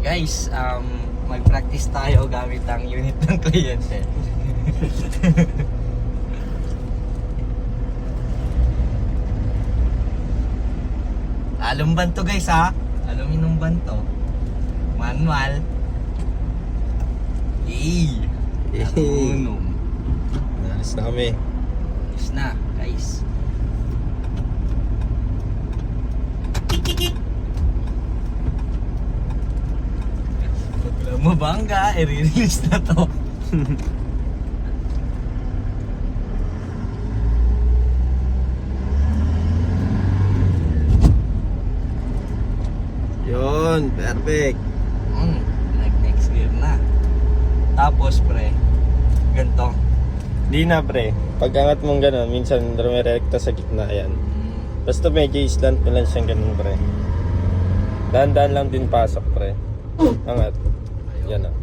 Guys, mag-practice tayo gamit ang unit ng kliyente. Along banto guys ha. Aluminum banto. Manual. Aluminum. Alis na kami. Is na guys. Pag mabangga, i-release na to. Yun, perfect. Next gear na. Tapos pre, ganito. Di na pre. Pag angat mong gano'n, minsan rumirekta sa gitna yan. Basta medyo islant mo lang siyang ganun pre. Dahan-dahan lang din pasok pre. Angat. Yan o.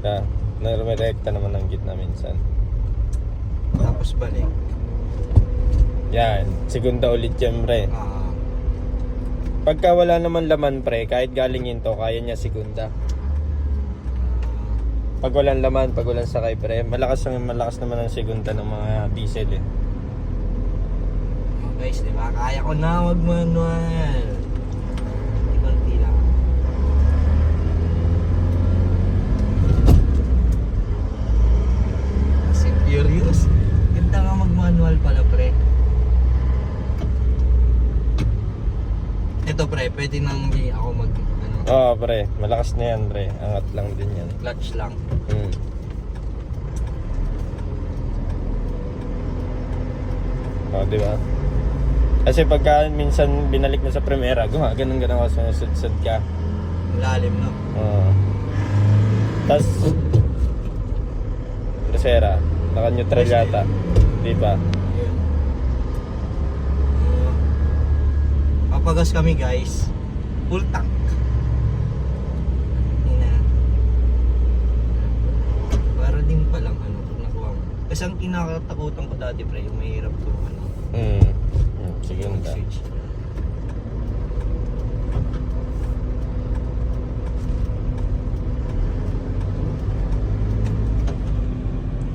Yeah. Rumirekta naman ang gitna minsan. Tapos balik. Yan. Segunda ulit yan pre. Pagka wala naman laman pre, kahit galing yun to, kaya niya segunda. Pag walang laman, pag walang sakay pre, malakas naman ang segunda ng mga diesel eh. Guys, di ba? Kaya ko na mag-manual. Konti lang. Kasi curious. Ganda nga mag-manual pala pre. Ito pre, pwede nang hindi ako mag Oo pre, malakas na yan pre. Angat lang din yan. clutch lang. Oh, di ba? Kasi pagka minsan binalik mo sa Primera, ganun ka sumusud-sud ka. Lalim no. Oo. Tapos Tercera, naka-neutral yata. Di ba? Yun. Papagas kami guys. Full tank. Para din palang ano, pag nakuha mo. Kasi ang kinakatakutan ko dati pre, yung mahirap ko ano. Segunda. Switch.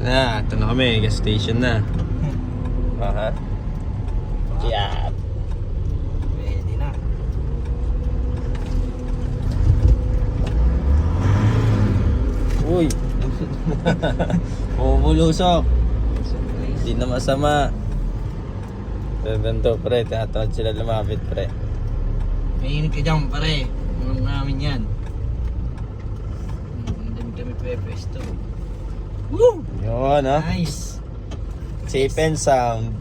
Ito na kami, gas station na. Aha. Yeah. Pwede na. Uy. Bumubulusok. Hindi na masama. Ganito pre, tinatawad sila lumapit pre. Mainit ka dyan pare. Mga namin yan. Hindi kami pwesto. Woo! Yun ha. Nice. Safe and sound.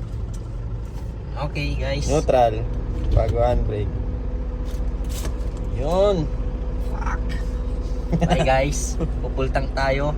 Okay guys. Neutral. Bago handbrake. Yun. Fuck. Bye guys. Pupultang tayo.